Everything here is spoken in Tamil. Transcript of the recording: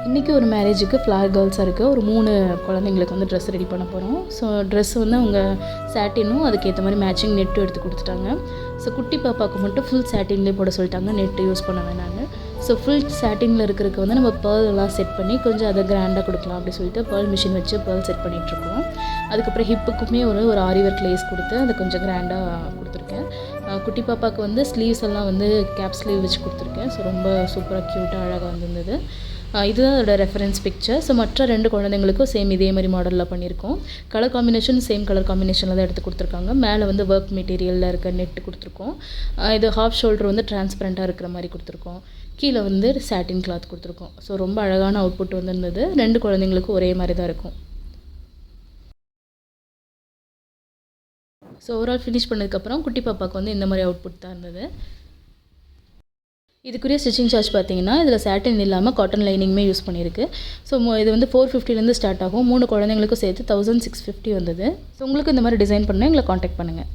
இன்றைக்கி ஒரு மேரேஜுக்கு ஃப்ளார் கேர்ள்ஸாக இருக்குது. ஒரு 3 குழந்தைங்களுக்கு வந்து ட்ரெஸ் ரெடி பண்ண போகிறோம். ஸோ ட்ரெஸ் வந்து அவங்க சாட்டினும் அதுக்கேற்ற மாதிரி மேட்சிங் நெட்டும் எடுத்து கொடுத்துட்டாங்க. ஸோ குட்டி பாப்பாவுக்கு மட்டும் ஃபுல் சாட்டின்லேயே போட சொல்லிட்டாங்க, நெட்டு யூஸ் பண்ண வேணான்னு. ஸோ ஃபுல் சாட்டினில் இருக்கிறதுக்கு வந்து நம்ம பேர்லாம் செட் பண்ணி கொஞ்சம் அதை கிராண்டாக கொடுக்கலாம் அப்படி சொல்லிட்டு பேர்ல் மிஷின் வச்சு பேர்ல் செட் பண்ணிகிட்ருக்கோம். அதுக்கப்புறம் ஹிப்புக்குமே ஒரு ஆரி ஒர்க் லேஸ் கொடுத்து அதை கொஞ்சம் கிராண்டாக கொடுத்துருக்கேன். குட்டி பாப்பாவுக்கு வந்து ஸ்லீவ்ஸ் எல்லாம் வந்து கேப் ஸ்லீவ் வச்சு கொடுத்துருக்கேன். ஸோ ரொம்ப சூப்பராக க்யூட்டாக அழகாக வந்திருந்தது. இதுதான் அதோட ரெஃபரன்ஸ் பிக்சர். ஸோ மற்ற 2 குழந்தைங்களுக்கும் சேம் இதே மாதிரி மாடலில் பண்ணியிருக்கோம். கலர் காம்பினேஷன் சேம் கலர் காம்பினேஷனில் தான் எடுத்து கொடுத்துருக்காங்க. மேலே வந்து ஒர்க் மெட்டீரியலில் இருக்க நெட்டு கொடுத்துருக்கோம். இது ஹாஃப் ஷோல்டர் வந்து டிரான்ஸ்பரண்ட்டாக இருக்கிற மாதிரி கொடுத்துருக்கோம். கீழே வந்து சாட்டின் கிளாத் கொடுத்துருக்கோம். ஸோ ரொம்ப அழகான அவுட்புட் வந்துருந்தது. 2 குழந்தைங்களுக்கும் ஒரே மாதிரி தான் இருக்கும். ஸோ ஓவரால் ஃபினிஷ் பண்ணதுக்கப்புறம் குட்டி பாப்பாவுக்கு வந்து இந்த மாதிரி அவுட்புட் தான் இருந்தது. இதுக்குரிய ஸ்டிச்சிங் சார்ஜ் பார்த்தீங்கன்னா இதில் சாட்டின் இல்லாமல் காட்டன் லைனிங்குமே யூஸ் பண்ணியிருக்கு. ஸோ இது வந்து 450லேருந்து ஸ்டார்ட் ஆகும். 3 குழந்தைங்களுக்கும் சேர்த்து 1650 வந்தது. ஸோ உங்களுக்கு இந்த மாதிரி டிசைன் பண்ணால் எங்களை காண்டாக்ட் பண்ணுங்கள்.